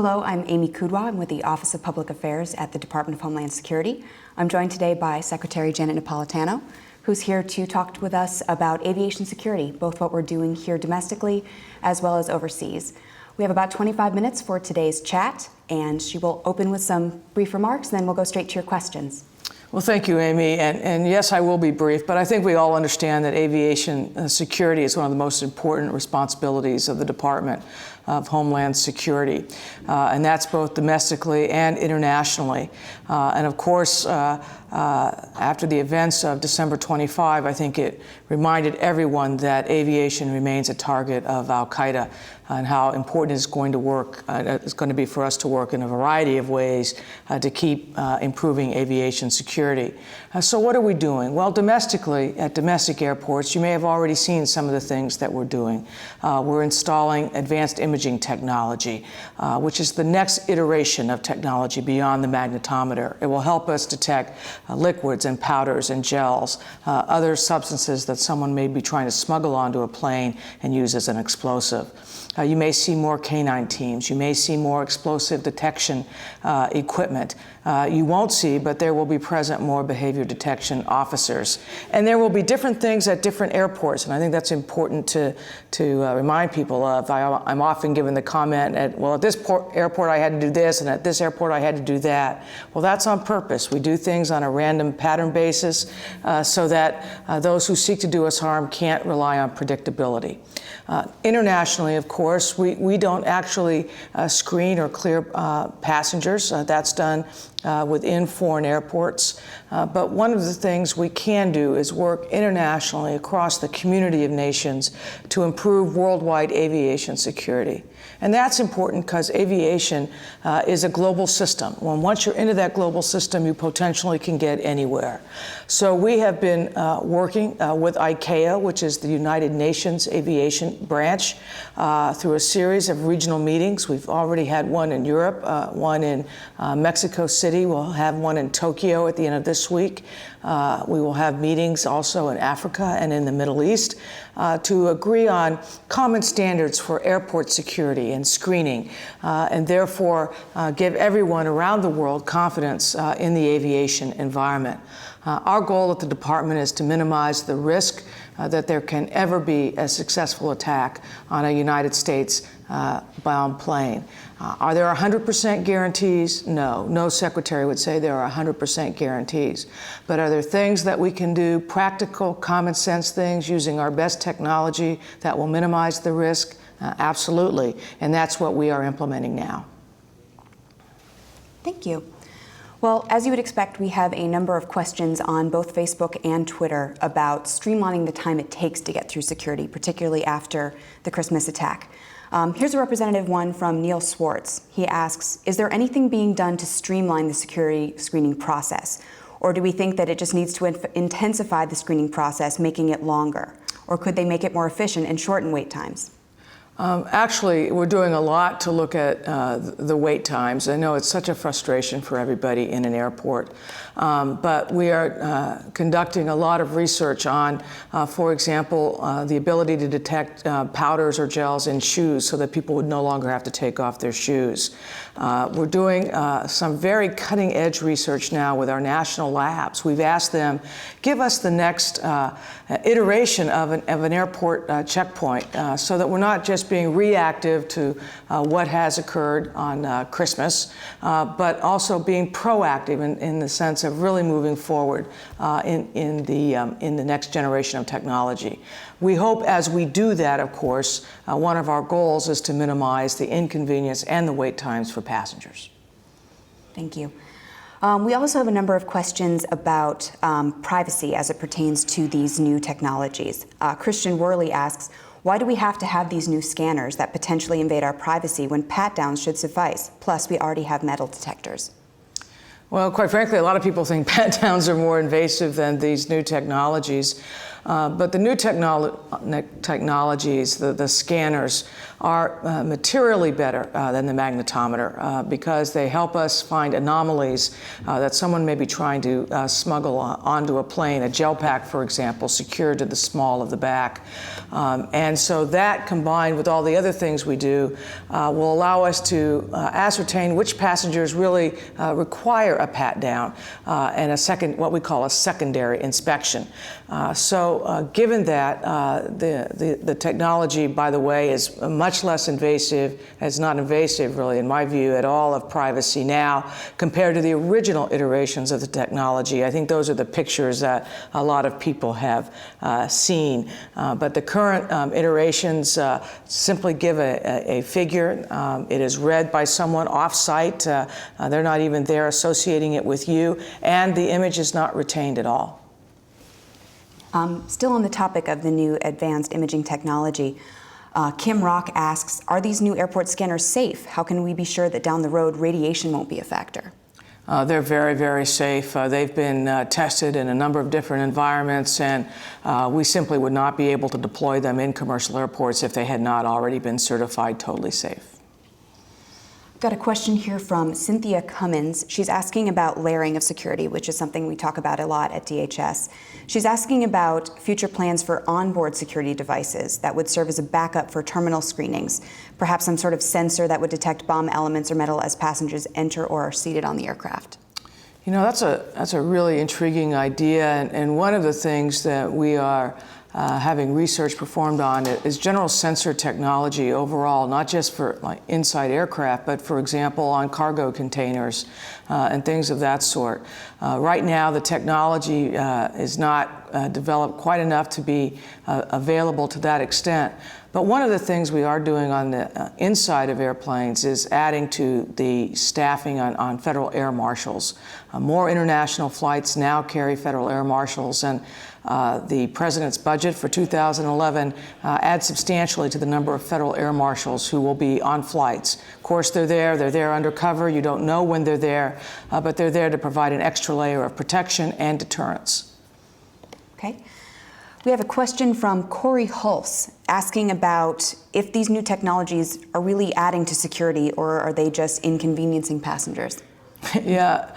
Hello, I'm Amy Kudwa. I'm with the Office of Public Affairs at the Department of Homeland Security. I'm joined today by Secretary Janet Napolitano, who's here to talk with us about aviation security, both what we're doing here domestically as well as overseas. We have about 25 minutes for today's chat, and she will open with some brief remarks, and then we'll go straight to your questions. Well, thank you, Amy. And yes, I will be brief, but I think we all understand that aviation security is one of the most important responsibilities of the Department of Homeland Security, and that's both domestically and internationally. And of course, after the events of December 25, I think it reminded everyone that aviation remains a target of Al-Qaeda and how important it's going to be for us to work in a variety of ways to keep improving aviation security. So what are we doing? Well, domestically, at domestic airports, you may have already seen some of the things that we're doing. We're installing advanced imaging technology, which is the next iteration of technology beyond the magnetometer. It will help us detect liquids and powders and gels, other substances that someone may be trying to smuggle onto a plane and use as an explosive. You may see more canine teams. You may see more explosive detection equipment. You won't see, but there will be present more behavior detection officers. And there will be different things at different airports, and I think that's important to remind people of. I'm often given the comment, at this airport I had to do this, and at this airport I had to do that. Well, that's on purpose. We do things on a random pattern basis so that those who seek to do us harm can't rely on predictability. Internationally, of course, we don't actually screen or clear passengers. That's done within foreign airports. But one of the things we can do is work internationally across the community of nations to improve worldwide aviation security. And that's important because aviation is a global system. Once you're into that global system, you potentially can get anywhere. So we have been working with ICAO, which is the United Nations Aviation Branch, through a series of regional meetings. We've already had one in Europe, one in Mexico City. We'll have one in Tokyo at the end of this week. We will have meetings also in Africa and in the Middle East to agree on common standards for airport security and screening, and therefore give everyone around the world confidence in the aviation environment. Our goal at the department is to minimize the risk that there can ever be a successful attack on a United States bound plane. Are there 100% guarantees? No. No secretary would say there are 100% guarantees. But are there things that we can do, practical, common sense things, using our best technology that will minimize the risk? Absolutely. And that's what we are implementing now. Thank you. Well, as you would expect, we have a number of questions on both Facebook and Twitter about streamlining the time it takes to get through security, particularly after the Christmas attack. Here's a representative one from Neil Swartz. He asks, is there anything being done to streamline the security screening process? Or do we think that it just needs to intensify the screening process, making it longer? Or could they make it more efficient and shorten wait times? Actually, we're doing a lot to look at the wait times. I know it's such a frustration for everybody in an airport, but we are conducting a lot of research on, for example, the ability to detect powders or gels in shoes so that people would no longer have to take off their shoes. We're doing some very cutting-edge research now with our national labs. We've asked them, give us the next iteration of an airport checkpoint so that we're not just being reactive to what has occurred on Christmas, but also being proactive in the sense of really moving forward in the next generation of technology. We hope as we do that, of course, one of our goals is to minimize the inconvenience and the wait times for passengers. Thank you. We also have a number of questions about privacy as it pertains to these new technologies. Christian Worley asks, why do we have to have these new scanners that potentially invade our privacy when pat-downs should suffice? Plus, we already have metal detectors. Well, quite frankly, a lot of people think pat downs are more invasive than these new technologies. But the new technologies, the scanners, are materially better than the magnetometer because they help us find anomalies that someone may be trying to smuggle onto a plane, a gel pack, for example, secured to the small of the back. And so that, combined with all the other things we do, will allow us to ascertain which passengers really require a pat down and what we call a secondary inspection. Given that, the technology, by the way, is much less invasive. It's not invasive, really, in my view, at all of privacy now compared to the original iterations of the technology. I think those are the pictures that a lot of people have seen. But the current iterations simply give a figure. It is read by someone off-site. They're not even there associating it with you, and the image is not retained at all. Still on the topic of the new advanced imaging technology, Kim Rock asks, are these new airport scanners safe? How can we be sure that down the road radiation won't be a factor? They're very, very safe. They've been tested in a number of different environments, and we simply would not be able to deploy them in commercial airports if they had not already been certified totally safe. Got a question here from Cynthia Cummins. She's asking about layering of security, which is something we talk about a lot at DHS. She's asking about future plans for onboard security devices that would serve as a backup for terminal screenings, perhaps some sort of sensor that would detect bomb elements or metal as passengers enter or are seated on the aircraft. You know, that's a really intriguing idea, and one of the things that we are having research performed on is general sensor technology overall, not just for like inside aircraft, but for example on cargo containers and things of that sort. Right now the technology is not developed quite enough to be available to that extent. But one of the things we are doing on the inside of airplanes is adding to the staffing on federal air marshals. More international flights now carry federal air marshals, and the President's budget for 2011 adds substantially to the number of federal air marshals who will be on flights. Of course, they're there undercover. You don't know when they're there, but they're there to provide an extra layer of protection and deterrence. Okay. We have a question from Corey Hulse asking about if these new technologies are really adding to security or are they just inconveniencing passengers? Yeah,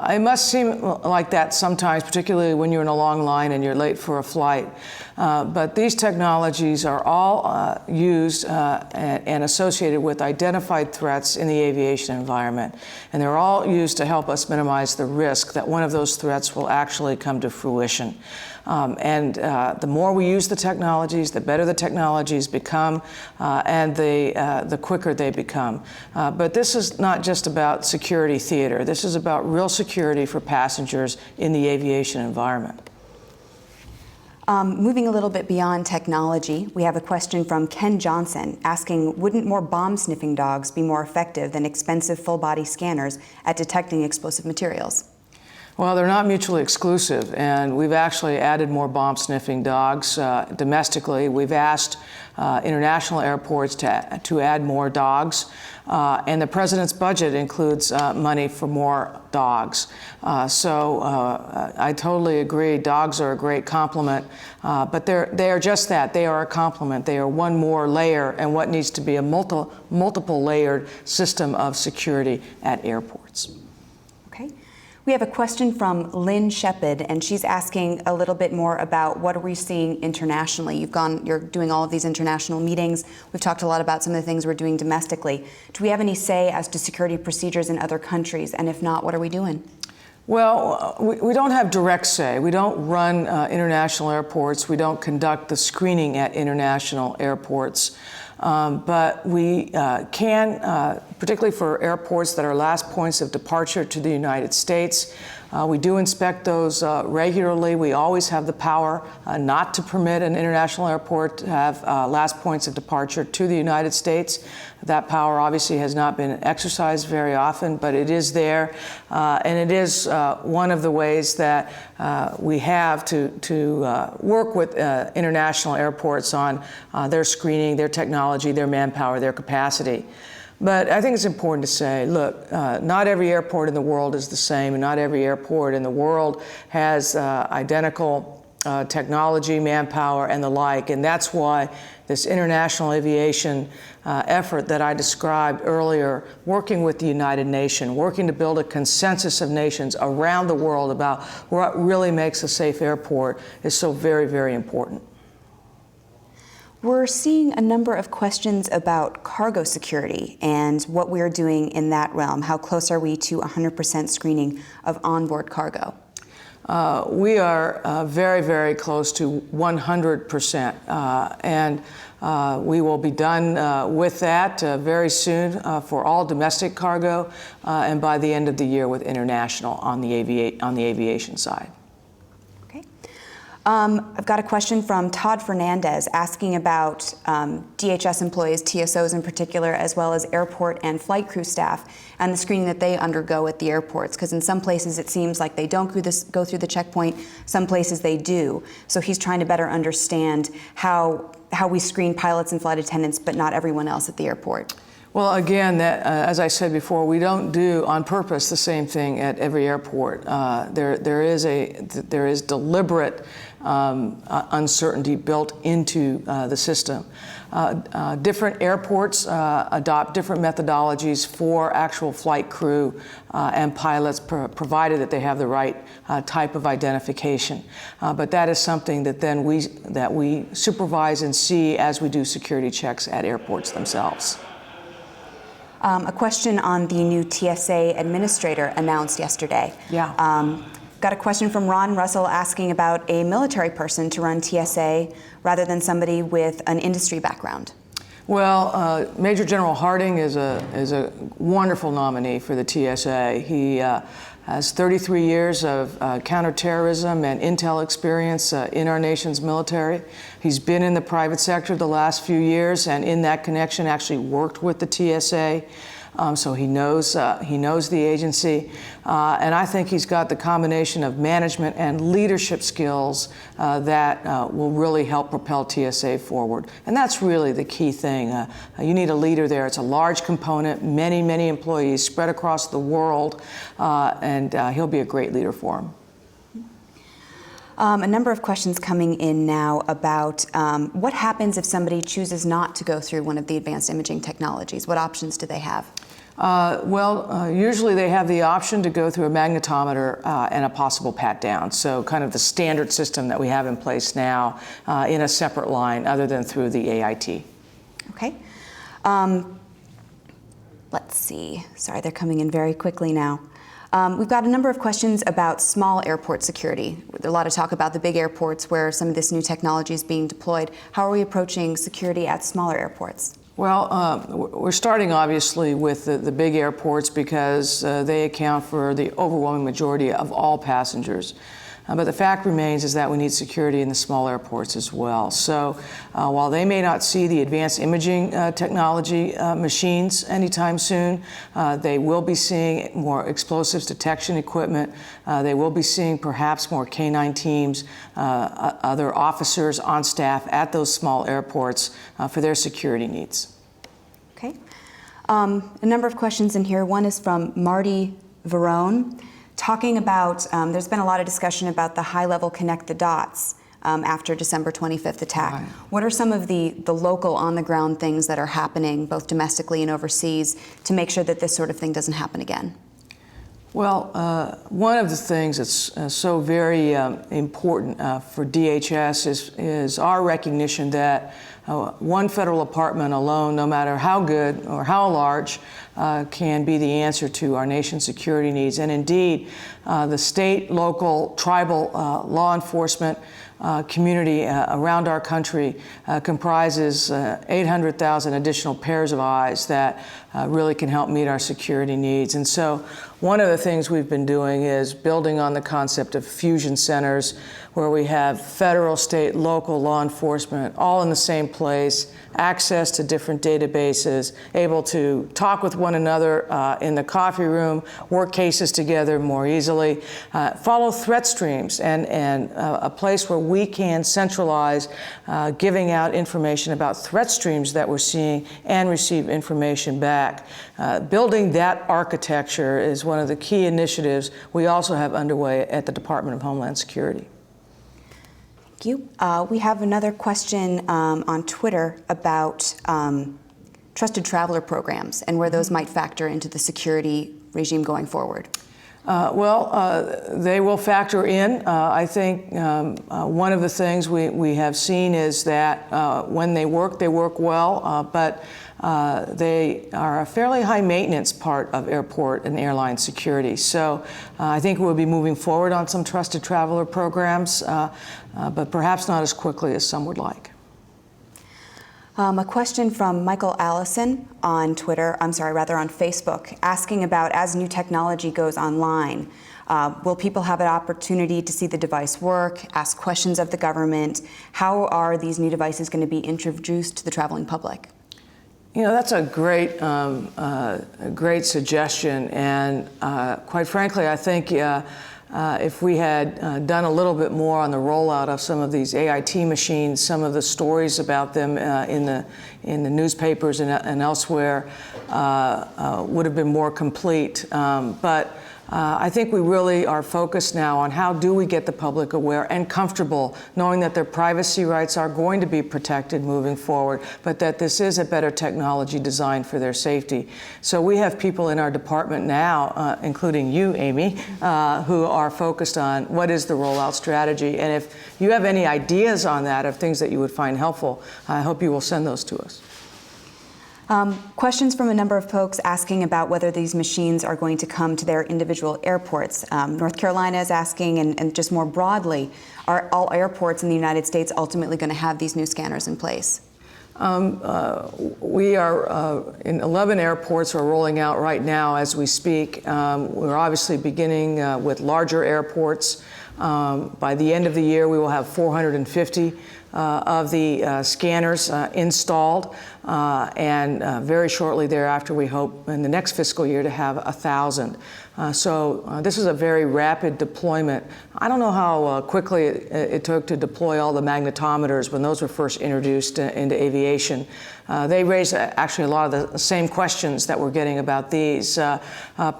it must seem like that sometimes, particularly when you're in a long line and you're late for a flight. But these technologies are all used and associated with identified threats in the aviation environment. And they're all used to help us minimize the risk that one of those threats will actually come to fruition. The more we use the technologies, the better the technologies become, and the quicker they become. But this is not just about security theater. This is about real security for passengers in the aviation environment. Moving a little bit beyond technology, we have a question from Ken Johnson asking, wouldn't more bomb-sniffing dogs be more effective than expensive full-body scanners at detecting explosive materials? Well, they're not mutually exclusive, and we've actually added more bomb-sniffing dogs domestically. We've asked international airports to add more dogs, and the President's budget includes money for more dogs. I totally agree. Dogs are a great complement, but they are just that. They are a complement. They are one more layer in what needs to be a multiple layered system of security at airports. Okay. We have a question from Lynn Shepard, and she's asking a little bit more about what are we seeing internationally. You're doing all of these international meetings. We've talked a lot about some of the things we're doing domestically. Do we have any say as to security procedures in other countries? And if not, what are we doing? Well, we don't have direct say. We don't run international airports. We don't conduct the screening at international airports. But we can, particularly for airports that are last points of departure to the United States, we do inspect those regularly. We always have the power not to permit an international airport to have last points of departure to the United States. That power obviously has not been exercised very often, but it is there. And it is one of the ways that we have to work with international airports on their screening, their technology, their manpower, their capacity. But I think it's important to say, look, not every airport in the world is the same, and not every airport in the world has identical technology, manpower, and the like. And that's why this international aviation effort that I described earlier, working with the United Nations, working to build a consensus of nations around the world about what really makes a safe airport, is so very, very important. We're seeing a number of questions about cargo security and what we're doing in that realm. How close are we to 100% screening of onboard cargo? We are very, very close to 100%, and we will be done with that very soon for all domestic cargo, and by the end of the year with international on the aviation side. I've got a question from Todd Fernandez asking about DHS employees, TSOs in particular, as well as airport and flight crew staff and the screening that they undergo at the airports. Because in some places it seems like they don't go through the checkpoint, some places they do. So he's trying to better understand how we screen pilots and flight attendants, but not everyone else at the airport. Well, again, that, as I said before, we don't do on purpose the same thing at every airport. There is deliberate uncertainty built into the system. Different airports adopt different methodologies for actual flight crew and pilots, provided that they have the right type of identification. But that is something that then we supervise and see as we do security checks at airports themselves. A question on the new TSA administrator announced yesterday. Yeah. Got a question from Ron Russell asking about a military person to run TSA rather than somebody with an industry background. Well, Major General Harding is a wonderful nominee for the TSA. He has 33 years of counterterrorism and intel experience in our nation's military. He's been in the private sector the last few years, and in that connection actually worked with the TSA. So he knows the agency, and I think he's got the combination of management and leadership skills that will really help propel TSA forward. And that's really the key thing. You need a leader there. It's a large component, many, many employees spread across the world, and he'll be a great leader for them. A number of questions coming in now about what happens if somebody chooses not to go through one of the advanced imaging technologies. What options do they have? Usually they have the option to go through a magnetometer and a possible pat-down, so kind of the standard system that we have in place now in a separate line other than through the AIT. Okay. Let's see. Sorry, they're coming in very quickly now. We've got a number of questions about small airport security. There's a lot of talk about the big airports where some of this new technology is being deployed. How are we approaching security at smaller airports? Well, we're starting obviously with the big airports because they account for the overwhelming majority of all passengers. But the fact remains is that we need security in the small airports as well. So while they may not see the advanced imaging technology machines anytime soon, they will be seeing more explosives detection equipment. They will be seeing perhaps more K-9 teams, other officers on staff at those small airports for their security needs. Okay. A number of questions in here. One is from Marty Verone, talking about, there's been a lot of discussion about the high-level connect the dots after December 25th attack. Right. What are some of the local on-the-ground things that are happening, both domestically and overseas, to make sure that this sort of thing doesn't happen again? Well, one of the things that's so very important for DHS is our recognition that one federal department alone, no matter how good or how large, can be the answer to our nation's security needs. And indeed, the state, local, tribal law enforcement community around our country comprises 800,000 additional pairs of eyes that really can help meet our security needs. And so one of the things we've been doing is building on the concept of fusion centers where we have federal, state, local law enforcement all in the same place, access to different databases, able to talk with one another in the coffee room, work cases together more easily, follow threat streams, and a place where we can centralize giving out information about threat streams that we're seeing and receive information back. Building that architecture is one of the key initiatives we also have underway at the Department of Homeland Security. Thank you. We have another question on Twitter about trusted traveler programs and where those might factor into the security regime going forward. They will factor in. I think one of the things we have seen is that when they work well, but they are a fairly high maintenance part of airport and airline security. So I think we'll be moving forward on some trusted traveler programs, but perhaps not as quickly as some would like. A question from Michael Allison on Twitter, on Facebook, asking about, as new technology goes online, will people have an opportunity to see the device work, ask questions of the government? How are these new devices going to be introduced to the traveling public? You know, that's a great suggestion, and quite frankly, I think if we had done a little bit more on the rollout of some of these AIT machines, some of the stories about them in the newspapers and elsewhere would have been more complete. But I think we really are focused now on how do we get the public aware and comfortable knowing that their privacy rights are going to be protected moving forward, but that this is a better technology designed for their safety. So we have people in our department now, including you, Amy, who are focused on what is the rollout strategy. And if you have any ideas on that, of things that you would find helpful, I hope you will send those to us. Questions from a number of folks asking about whether these machines are going to come to their individual airports. North Carolina is asking, and just more broadly, are all airports in the United States ultimately going to have these new scanners in place? We are in 11 airports are rolling out right now as we speak. We're obviously beginning with larger airports. By the end of the year, we will have 450 of the scanners installed, and very shortly thereafter, we hope in the next fiscal year to have 1,000. So this is a very rapid deployment. I don't know how quickly it took to deploy all the magnetometers when those were first introduced into aviation. They raise actually a lot of the same questions that we're getting about these.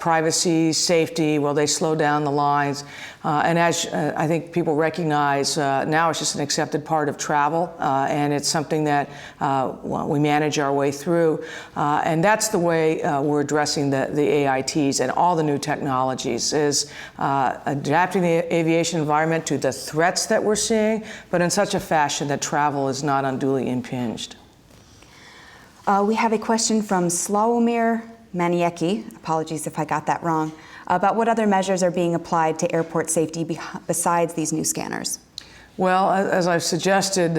Privacy, safety, will they slow down the lines? And as I think people recognize, now it's just an accepted part of travel, and it's something that we manage our way through. And that's the way we're addressing the AITs and all the new technologies, is adapting the aviation environment to the threats that we're seeing, but in such a fashion that travel is not unduly impinged. We have a question from Slawomir Maniecki, apologies if I got that wrong, about what other measures are being applied to airport safety besides these new scanners. Well, as I've suggested,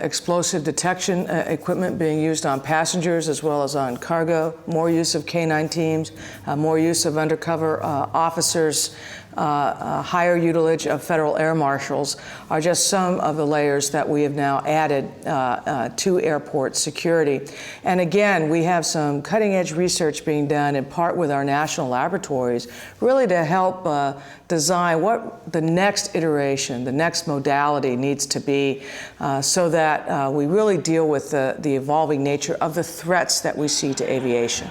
explosive detection equipment being used on passengers as well as on cargo, more use of K-9 teams, more use of undercover officers, higher utilage of federal air marshals are just some of the layers that we have now added to airport security. And again, we have some cutting-edge research being done in part with our national laboratories, really to help design what the next iteration, the next modality needs to be, so that we really deal with the evolving nature of the threats that we see to aviation.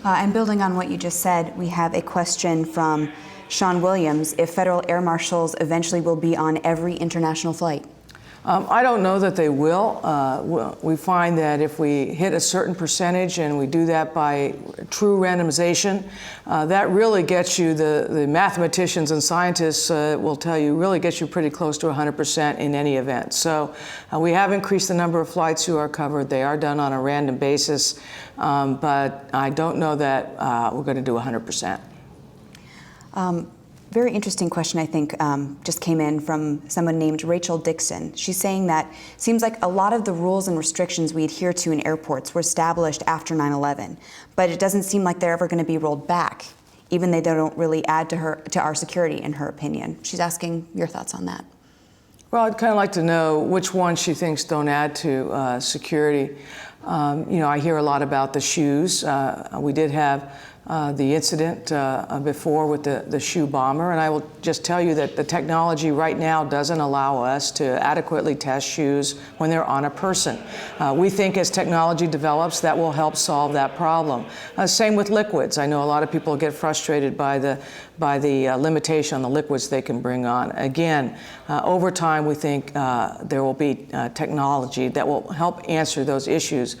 And building on what you just said, we have a question from Sean Williams, if federal air marshals eventually will be on every international flight. I don't know that they will. We find that if we hit a certain percentage, and we do that by true randomization, that really gets you, the mathematicians and scientists will tell you, really gets you pretty close to 100% in any event. So we have increased the number of flights who are covered. They are done on a random basis, but I don't know that we're going to do 100%. Very interesting question, I think, just came in from someone named Rachel Dixon. She's saying that it seems like a lot of the rules and restrictions we adhere to in airports were established after 9/11, but it doesn't seem like they're ever going to be rolled back, even though they don't really add to our security, in her opinion. She's asking your thoughts on that. Well, I'd kind of like to know which ones she thinks don't add to security. I hear a lot about the shoes. We did have the incident before with the shoe bomber, and I will just tell you that the technology right now doesn't allow us to adequately test shoes when they're on a person. We think as technology develops, that will help solve that problem. Same with liquids. I know a lot of people get frustrated by the limitation on the liquids they can bring on. Again, over time, we think there will be technology that will help answer those issues.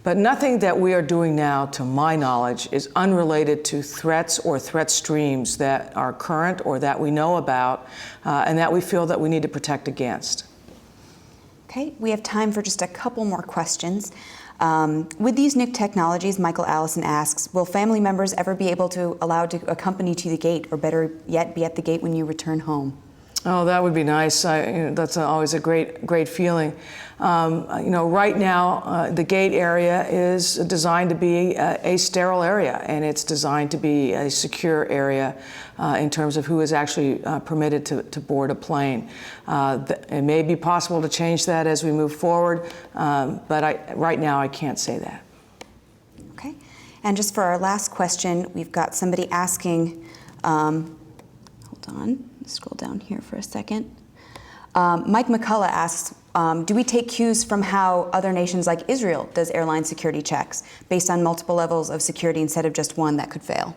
But nothing that we are doing now, to my knowledge, is unrelated to threats or threat streams that are current or that we know about and that we feel that we need to protect against. Okay, we have time for just a couple more questions. With these new technologies, Michael Allison asks, will family members ever be allowed to accompany to the gate, or better yet, be at the gate when you return home? Oh, that would be nice. That's always a great feeling. Right now, the gate area is designed to be a sterile area, and it's designed to be a secure area in terms of who is actually permitted to board a plane. It may be possible to change that as we move forward, but right now I can't say that. Okay. And just for our last question, we've got somebody asking, hold on. Scroll down here for a second. Mike McCullough asks, do we take cues from how other nations like Israel does airline security checks based on multiple levels of security instead of just one that could fail?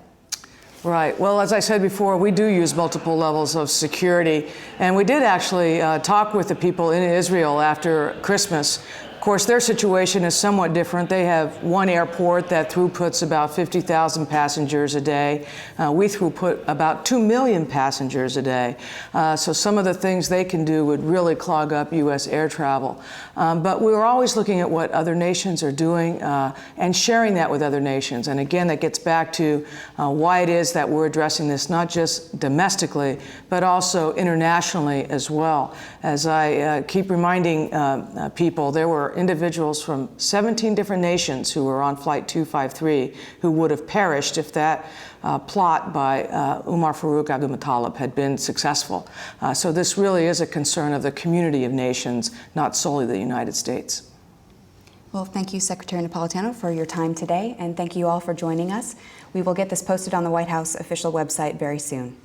Right. Well, as I said before, we do use multiple levels of security. And we did actually talk with the people in Israel after Christmas. Of course, their situation is somewhat different. They have one airport that throughputs about 50,000 passengers a day. We throughput about 2 million passengers a day. So some of the things they can do would really clog up U.S. air travel. But we're always looking at what other nations are doing and sharing that with other nations. And again, that gets back to why it is that we're addressing this not just domestically, but also internationally as well. As I keep reminding people, there were individuals from 17 different nations who were on Flight 253 who would have perished if that plot by Umar Farouk Abdulmutallab had been successful. So this really is a concern of the community of nations, not solely the United States. Well, thank you, Secretary Napolitano, for your time today, and thank you all for joining us. We will get this posted on the White House official website very soon.